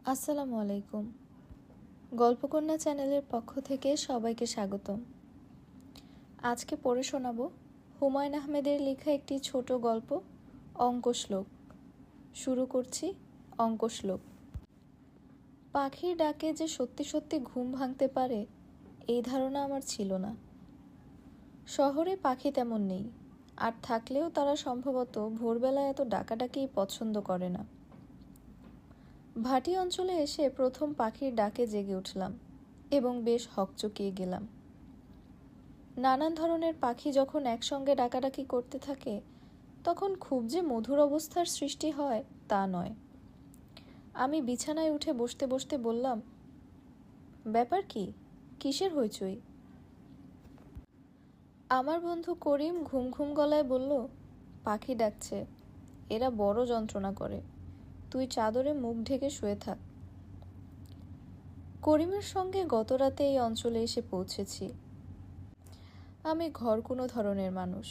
আসসালামু আলাইকুম। গল্পকন্যা চ্যানেলের পক্ষ থেকে সবাইকে স্বাগতম। আজকে পড়ে শোনাব হুমায়ূন আহমেদের লেখা একটি ছোট গল্প, অঙ্কশ্লোক। শুরু করছি অঙ্কশ্লোক। পাখির ডাকে যে সত্যি সত্যি ঘুম ভাঙতে পারে এই ধারণা আমার ছিল না। শহরে পাখি তেমন নেই, আর থাকলেও তারা সম্ভবত ভোরবেলায় এত ডাকাডাকি পছন্দ করে না। ভাটি অঞ্চলে এসে প্রথম পাখির ডাকে জেগে উঠলাম এবং বেশ হকচকিয়ে গেলাম। নানান ধরনের পাখি যখন একসঙ্গে ডাকাডাকি করতে থাকে তখন খুব যে মধুর অবস্থার সৃষ্টি হয় তা নয়। আমি বিছানায় উঠে বসতে বসতে বললাম, ব্যাপার কি, কিসের হইচই? আমার বন্ধু করিম ঘুম ঘুম গলায় বলল, পাখি ডাকছে, এরা বড় যন্ত্রণা করে, তুই চাদরে মুখ ঢেকে শুয়ে থাক। করিমের সঙ্গে গতরাতে এই অঞ্চলে এসে পৌঁছেছি। আমি ঘর কোনো ধরনের মানুষ,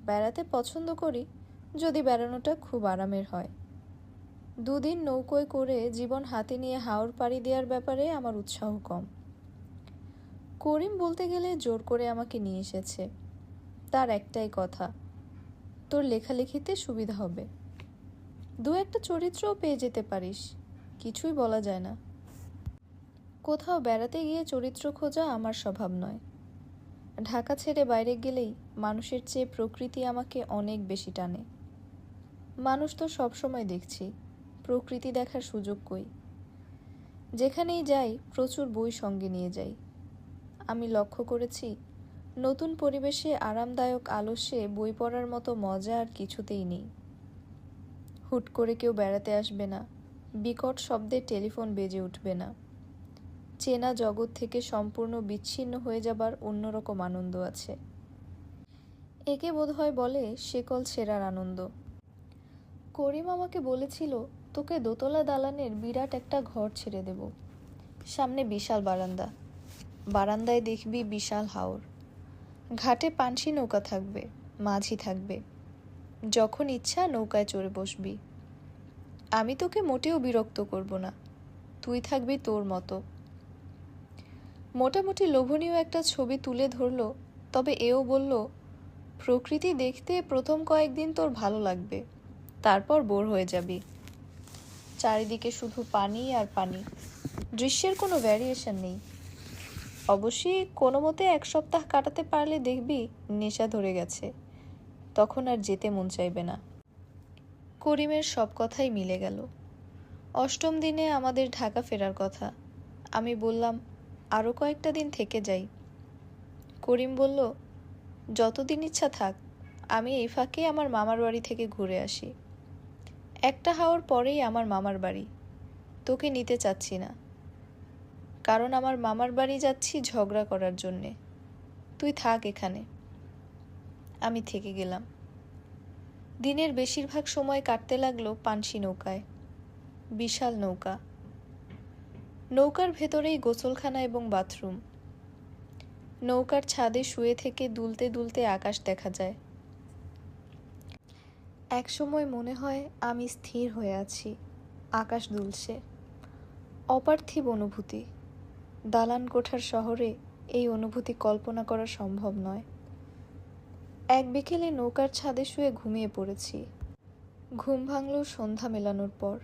বেড়াতে পছন্দ করি যদি বেড়ানোটা খুব আরামের হয়। দুদিন নৌকোয় করে জীবন হাতে নিয়ে হাওর পাড়ি দেওয়ার ব্যাপারে আমার উৎসাহ কম। করিম বলতে গেলে জোর করে আমাকে নিয়ে এসেছে। তার একটাই কথা, তোর লেখালেখিতে সুবিধা হবে, দু একটা চরিত্রও পেয়ে যেতে পারিস, কিছুই বলা যায় না। কোথাও বেড়াতে গিয়ে চরিত্র খোঁজা আমার স্বভাব নয়। ঢাকা ছেড়ে বাইরে গেলেই মানুষের চেয়ে প্রকৃতি আমাকে অনেক বেশি টানে। মানুষ তো সবসময় দেখছি, প্রকৃতি দেখার সুযোগ কই। যেখানেই যাই প্রচুর বই সঙ্গে নিয়ে যাই। আমি লক্ষ্য করেছি নতুন পরিবেশে আরামদায়ক আলস্যে বই পড়ার মতো মজা আর কিছুতেই নেই। হুট করে কেউ বেড়াতে আসবে না, বিকট শব্দে টেলিফোন বেজে উঠবে না। চেনা জগৎ থেকে সম্পূর্ণ বিচ্ছিন্ন হয়ে যাবার অন্যরকম আনন্দ আছে। একে বোধহয় বলে শেকল ছেঁড়ার আনন্দ। করিম আমাকে বলেছিল, তোকে দোতলা দালানের বিরাট একটা ঘর ছেড়ে দেব। সামনে বিশাল বারান্দা, বারান্দায় দেখবি বিশাল হাওর, ঘাটে পানসি নৌকা থাকবে, মাঝি থাকবে, যখন ইচ্ছা নৌকায় চড়ে বসবি। আমি তোকে মোটেও বিরক্ত করব না, তুই থাকবি তোর মতো। মোটামুটি লোভনীয় একটা ছবি তুলে ধরল, তবে এও বলল, প্রকৃতি দেখতে প্রথম কয়েকদিন তোর ভালো লাগবে, তারপর বোর হয়ে যাবি। চারিদিকে শুধু পানি আর পানি, দৃশ্যের কোনো ভ্যারিয়েশন নেই। অবশ্যই কোনো মতে এক সপ্তাহ কাটাতে পারলে দেখবি নেশা ধরে গেছে, তখন আর যেতে মন চাইবে না। করিমের সব কথাই মিলে গেল। অষ্টম দিনে আমাদের ঢাকা ফেরার কথা। আমি বললাম, আরও কয়েকটা দিন থেকে যাই। করিম বলল, যতদিন ইচ্ছা থাক, আমি এই ফাঁকে আমার মামার বাড়ি থেকে ঘুরে আসি। একটা হাওর পরেই আমার মামার বাড়ি, তোকে নিতে চাচ্ছি না, কারণ আমার মামার বাড়ি যাচ্ছি ঝগড়া করার জন্যে। তুই থাক এখানে। আমি থেকে গেলাম। দিনের বেশিরভাগ সময় কাটতে লাগলো পানসি নৌকায়। বিশাল নৌকা, নৌকার ভেতরেই গোসলখানা এবং বাথরুম। নৌকার ছাদে শুয়ে থেকে দুলতে দুলতে আকাশ দেখা যায়। এক সময় মনে হয় আমি স্থির হয়ে আছি, আকাশ দুলছে। অপার্থিব অনুভূতি। দালান কোঠার শহরে এই অনুভূতি কল্পনা করা সম্ভব নয়। এক বিকেলে নৌকার ছাদে শুয়ে ঘুমিয়ে পড়েছি। ঘুম ভাঙল সন্ধ্যা মেলানোর পর।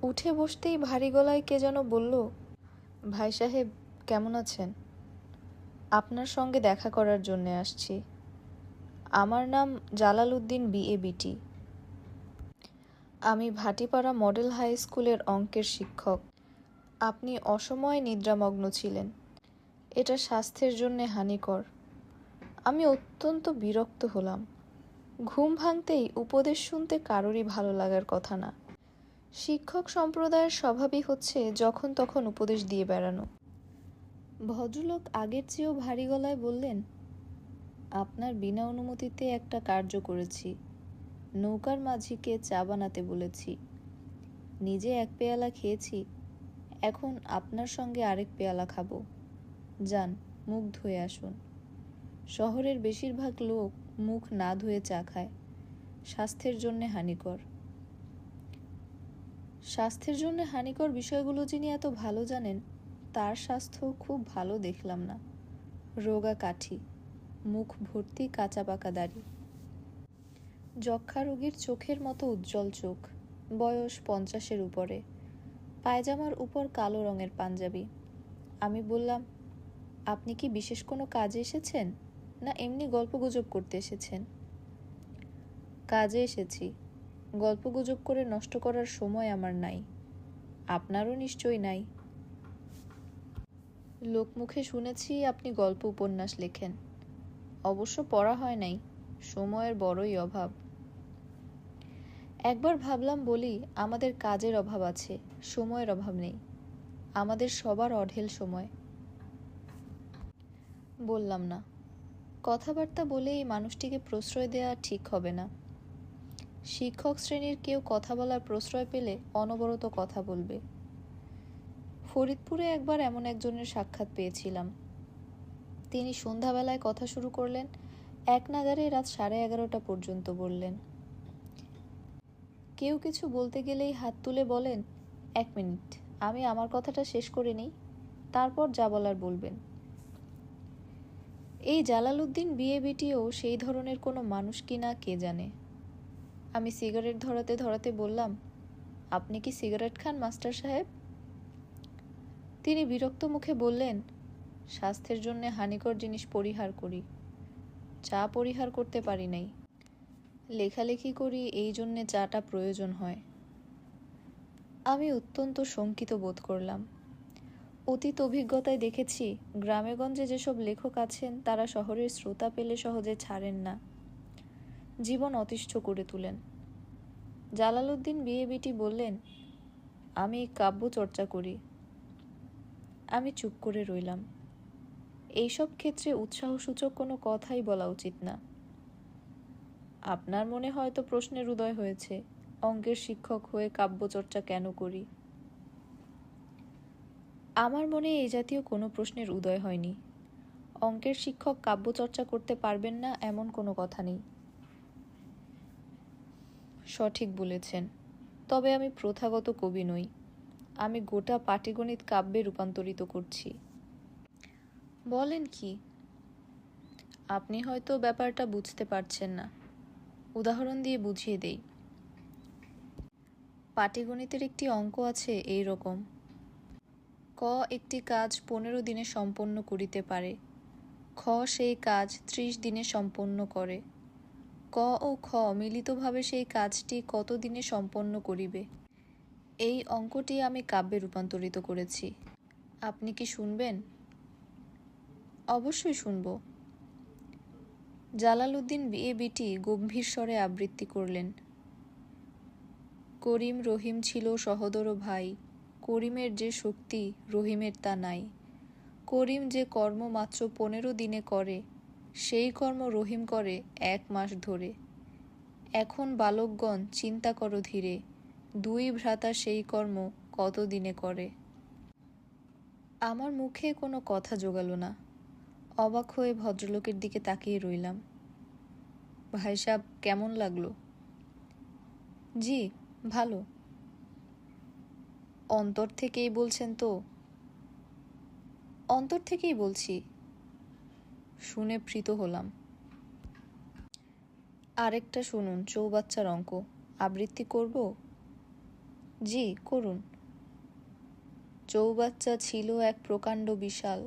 উঠে বসতেই ভারী গলায় কে যেন বলল, ভাই সাহেব কেমন আছেন? আপনার সঙ্গে দেখা করার জন্যে আসছি। আমার নাম জালাল উদ্দিন BA-BT। আমি ভাটিপাড়া মডেল হাই স্কুলের অঙ্কের শিক্ষক। আপনি অসময়ে নিদ্রামগ্ন ছিলেন, এটা স্বাস্থ্যের জন্যে হানিকর। আমি অত্যন্ত বিরক্ত হলাম। ঘুম ভাঙতেই উপদেশ শুনতে কারোরই ভালো লাগার কথা না। শিক্ষক সম্প্রদায়ের স্বভাবই হচ্ছে যখন তখন উপদেশ দিয়ে বেড়ানো। ভদ্রলোক আগের চেয়েও ভারী গলায় বললেন, আপনার বিনা অনুমতিতে একটা কার্য করেছি। নৌকার মাঝিকে চা বানাতে বলেছি। নিজে এক পেয়ালা খেয়েছি, এখন আপনার সঙ্গে আরেক পেয়ালা খাবো। যান, মুখ ধুয়ে আসুন। শহরের বেশিরভাগ লোক মুখ না ধুয়ে চা খায়, স্বাস্থ্যের জন্যে হানিকর। স্বাস্থ্যের জন্য হানিকর বিষয়গুলো যিনি এত ভালো জানেন, তার স্বাস্থ্য খুব ভালো দেখলাম না। রোগা কাঠি, মুখ ভর্তি কাঁচা পাকা দাড়ি, যক্ষ্মা রোগীর চোখের মতো উজ্জ্বল চোখ, বয়স 50-এর উপরে, পায়জামার উপর কালো রঙের পাঞ্জাবি। আমি বললাম, আপনি কি বিশেষ কোনো কাজে এসেছেন, না এমনি গল্পগুজব করতে এসেছেন? কাজে এসেছি, গল্পগুজব করে নষ্ট করার সময় আমার নাই, আপনারও নিশ্চয়ই নাই। লোকমুখে শুনেছি আপনি গল্প উপন্যাস লেখেন, অবশ্য পড়া হয় নাই, সময়ের বড়ই অভাব। একবার ভাবলাম বলি, আমাদের কাজের অভাব আছে, সময়ের অভাব নেই, আমাদের সবার অঢেল সময়। বললাম না, কথাবার্তা বলে এই মানুষটিকে প্রশ্রয় দেওয়া ঠিক হবে না। শিক্ষক শ্রেণীর কেউ কথা বলার প্রশ্রয় পেলে অনবরত কথা বলবে। ফরিদপুরে একবার এমন একজনের সাক্ষাৎ পেয়েছিলাম। তিনি সন্ধ্যাবেলায় কথা শুরু করলেন, এক নাগারে রাত 11:30 পর্যন্ত বললেন। কেউ কিছু বলতে গেলেই হাত তুলে বলেন, 1 মিনিট, আমি আমার কথাটা শেষ করে নিই, তারপর যা বলার বলবেন। এই জালালউদ্দিন বিএবিটিও সেই ধরনের কোনো মানুষ কিনা কে জানে। আমি সিগারেট ধরাতে ধরাতে বললাম, আপনি কি সিগারেট খান মাস্টার সাহেব? তিনি বিরক্ত মুখে বললেন, স্বাস্থ্যের জন্য হানিকর জিনিস পরিহার করি, চা পরিহার করতে পারি নাই, লেখালেখি করি, এই জন্যে চাটা প্রয়োজন হয়। আমি অত্যন্ত শঙ্কিত বোধ করলাম। অতীত অভিজ্ঞতায় দেখেছি, গ্রামেগঞ্জে যেসব লেখক আছেন তারা শহরের শ্রোতা পেলে সহজে ছাড়েন না, জীবন অতিষ্ঠ করে তুলেন। জালালউদ্দিন বিএবিটি বললেন, আমি কাব্য চর্চা করি। আমি চুপ করে রইলাম। এইসব ক্ষেত্রে উৎসাহসূচক কোনো কথাই বলা উচিত না। আপনার মনে হয়তো প্রশ্নের উদয় হয়েছে, অঙ্কের শিক্ষক হয়ে কাব্যচর্চা কেন করি? আমার মনে এই জাতীয় কোনো প্রশ্নের উদয় হয়নি। অঙ্কের শিক্ষক কাব্যচর্চা করতে পারবেন না এমন কোনো কথা নেই। সঠিক বলেছেন, তবে আমি প্রথাগত কবি নই, আমি গোটা পাটিগণিত কাব্যে রূপান্তরিত করছি। বলেন কি? আপনি হয়তো ব্যাপারটা বুঝতে পারছেন না, উদাহরণ দিয়ে বুঝিয়ে দেই। পাটিগণিতের একটি অঙ্ক আছে এই রকম, ক একটি কাজ 15 দিনে সম্পন্ন করিতে পারে, খ সেই কাজ 30 দিনে সম্পন্ন করে, ক ও খ মিলিতভাবে সেই কাজটি কত দিনে সম্পন্ন করিবে। এই অঙ্কটি আমি কাব্যে রূপান্তরিত করেছি। আপনি কি শুনবেন? অবশ্যই শুনব। জালালউদ্দিন বিএবিটি গম্ভীর স্বরে আবৃত্তি করলেন। করিম রহিম ছিল সহোদর ভাই, করিমের যে শক্তি রহিমের তা নাই। করিম যে কর্ম মাত্র 15 দিনে করে, সেই কর্ম রহিম করে 1 মাস ধরে। এখন বালকগণ চিন্তা করো ধীরে, 2 ভ্রাতা সেই কর্ম কত দিনে করে। আমার মুখে কোনো কথা জোগালো না। অবাক হয়ে ভদ্রলোকের দিকে তাকিয়ে রইলাম। ভাই সাহেব, কেমন লাগলো? জি, ভালো। অন্তর থেকেই বলছেন তো? অন্তর থেকেই বলছি। শুনে প্রীত হলাম। আরেকটা শুনুন, চৌবাচ্চার অঙ্ক আবৃত্তি করব? জি, করুন। চৌবাচ্চা ছিল এক প্রকাণ্ড বিশাল,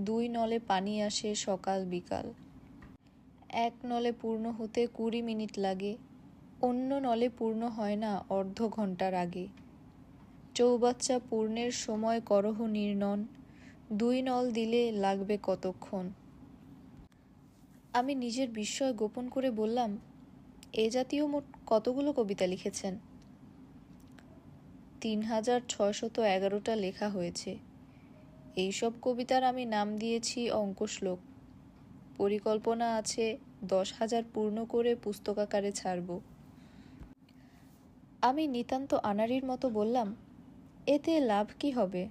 2 নলে পানি আসে সকাল বিকাল। এক নলে পূর্ণ হতে 20 মিনিট লাগে, অন্য নলে পূর্ণ হয় না অর্ধ ঘণ্টার আগে। চৌবাচ্চা পূর্ণের সময় করহ নির্ণন, 2 নল দিলে লাগবে কতক্ষণ। আমি নিজের বিস্ময় গোপন করে বললাম, এ জাতীয় মোট কতগুলো কবিতা লিখেছেন? 3611টা লেখা হয়েছে। এইসব কবিতার আমি নাম দিয়েছি অঙ্কশ্লোক। পরিকল্পনা আছে 10,000 পূর্ণ করে পুস্তকাকারে ছাড়ব। আমি নিতান্ত আনাড়ির মতো বললাম, এতে লাভ কি হবে?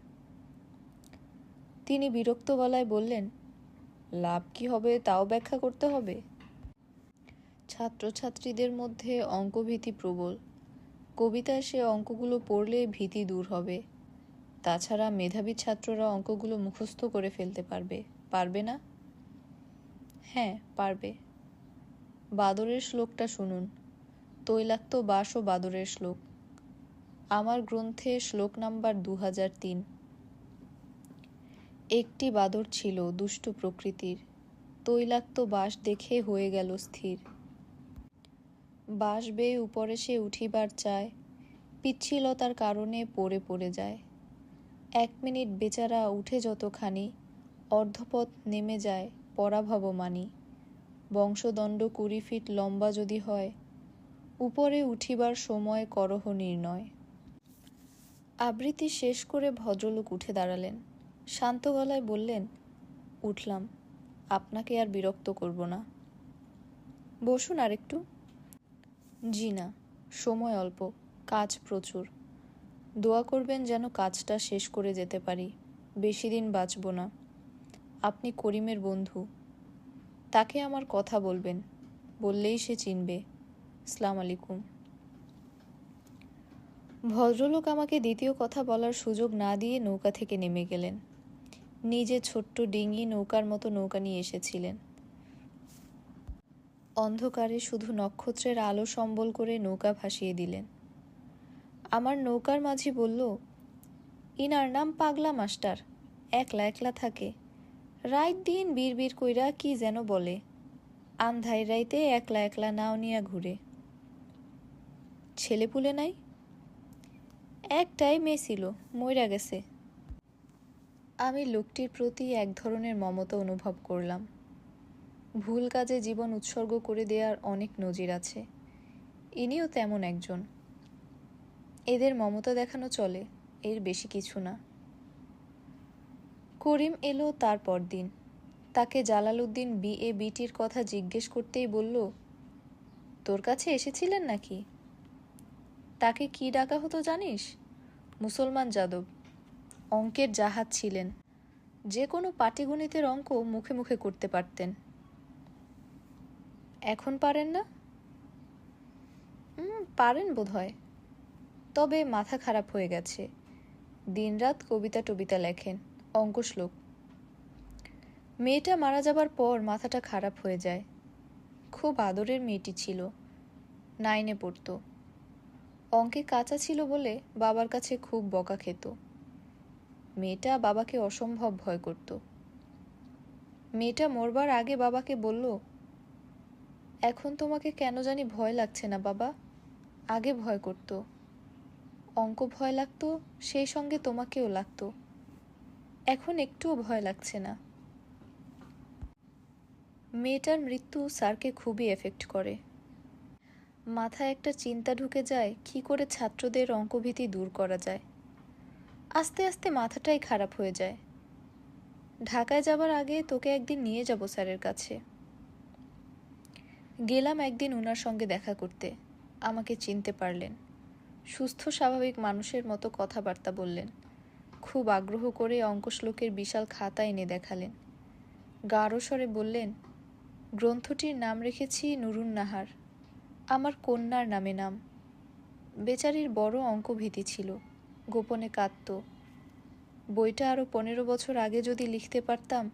তিনি বিরক্ত গলায় বললেন, লাভ কি হবে তাও ব্যাখ্যা করতে হবে? ছাত্রছাত্রীদের মধ্যে অঙ্কভীতি প্রবল, কবিতায় সে অঙ্কগুলো পড়লে ভীতি দূর হবে। তাছাড়া মেধাবী ছাত্ররা অঙ্কগুলো মুখস্থ করে ফেলতে পারবে, পারবে না? হ্যাঁ, পারবে। বাদরের শ্লোকটা শুনুন। তৈলাক্ত বাস ও বাদরের শ্লোক, আমার গ্রন্থে শ্লোক নাম্বার 2003। একটি বাদর ছিল দুষ্টু প্রকৃতির, তৈলাক্ত বাস দেখে হয়ে গেল স্থির। বাস বেয়ে উপরে সে উঠিবার চায়, পিচ্ছিলতার কারণে পড়ে পড়ে যায়। 1 মিনিট বেচারা উঠে যতখানি, অর্ধপথ নেমে যায় পরাভব মানি। বংশদণ্ড 20 ফিট লম্বা যদি হয়, উপরে উঠিবার সময় করহ নির্ণয়। আবৃত্তি শেষ করে ভদ্রলোক উঠে দাঁড়ালেন, শান্ত গলায় বললেন, উঠলাম, আপনাকে আর বিরক্ত করব না। বসুন আর একটু। জি না, সময় অল্প, কাজ প্রচুর। দোয়া করবেন যেন কাজটা শেষ করে যেতে পারি, বেশি দিন বাঁচব না। আপনি করিমের বন্ধু, তাকে আমার কথা বলবেন, বললেই সে চিনবে। আসসালামু আলাইকুম। ভদ্রলোক আমাকে দ্বিতীয় কথা বলার সুযোগ না দিয়ে নৌকা থেকে নেমে গেলেন। নিজে ছোট্ট ডিঙি নৌকার মতো নৌকা নিয়ে এসেছিলেন। অন্ধকারে শুধু নক্ষত্রের আলো সম্বল করে নৌকা ভাসিয়ে দিলেন। আমার নৌকার মাঝি বলল, ইনার নাম পাগলা মাস্টার, একলা একলা থাকে, রাত দিন বিড়বিড় কইরা কি যেন বলে, আন্ধাই রাইতে একলা একলা নাও নিয়া ঘুরে। ছেলেপুলে নাই? একটাই মেয়ে ছিল, মইরা গেছে। আমি লোকটির প্রতি এক ধরনের মমতা অনুভব করলাম। ভুল কাজে জীবন উৎসর্গ করে দেওয়ার অনেক নজির আছে, ইনিও তেমন একজন। এদের মমতা দেখানো চলে, এর বেশি কিছু না। করিম এলো তার পরদিন। তাকে জালালউদ্দিন BA BTর কথা জিজ্ঞেস করতেই বলল, তোর কাছে এসেছিলেন নাকি? তাকে কি ডাকা হতো জানিস? মুসলমান যাদব। অঙ্কের জাহাজ ছিলেন, যে কোনো পাটিগণিতের অঙ্ক মুখে মুখে করতে পারতেন। এখন পারেন না? পারেন বোধহয়, তবে মাথা খারাপ হয়ে গেছে। দিনরাত কবিতা টবিতা লেখেন, অঙ্ক শ্লোক। মেয়েটা মারা যাবার পর মাথাটা খারাপ হয়ে যায়। খুব আদরের মেয়েটি ছিল, 9-এ পড়তো। অঙ্কে কাঁচা ছিল বলে বাবার কাছে খুব বকা খেত। মেয়েটা বাবাকে অসম্ভব ভয় করত। মেয়েটা মরবার আগে বাবাকে বলল, এখন তোমাকে কেন জানি ভয় লাগছে না বাবা, আগে ভয় করত। অঙ্ক ভয় লাগতো, সেই সঙ্গে তোমাকেও লাগতো, এখন একটুও ভয় লাগছে না। মেয়েটার মৃত্যু স্যারকে খুবই এফেক্ট করে। মাথায় একটা চিন্তা ঢুকে যায় কি করে ছাত্রদের অঙ্কভীতি দূর করা যায়। আস্তে আস্তে মাথাটাই খারাপ হয়ে যায়। ঢাকায় যাবার আগে তোকে একদিন নিয়ে যাব স্যারের কাছে। গেলাম একদিন ওনার সঙ্গে দেখা করতে। আমাকে চিনতে পারলেন। সুস্থ স্বাভাবিক মানুষের মতো কথাবার্তা বললেন। খুব আগ্রহ করে অঙ্ক শ্লোকের বিশাল খাতা এনে দেখালেন। গাঢ় স্বরে বললেন, গ্রন্থটির নাম রেখেছি নুরুন নাহার, আমার কন্যার নামে নাম। বেচারির বড় অঙ্কভীতি ছিল, গোপনে কাঁদত। বইটা আরও 15 বছর আগে যদি লিখতে পারতাম।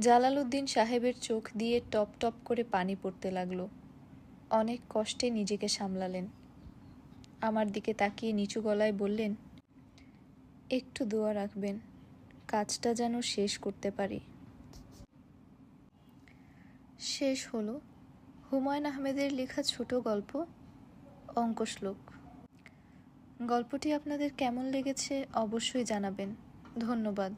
জালালউদ্দিন সাহেবের চোখ দিয়ে টপ টপ করে পানি পড়তে লাগলো। অনেক কষ্টে নিজেকে সামলালেন। আমার দিকে তাকিয়ে নিচু গলায় বললেন, একটু দোয়া রাখবেন, কাজটা যেন শেষ করতে পারি। শেষ হলো হুমায়ুন আহমেদের লেখা ছোট গল্প অঙ্ক শ্লোক। গল্পটি আপনাদের কেমন লেগেছে অবশ্যই জানাবেন। ধন্যবাদ।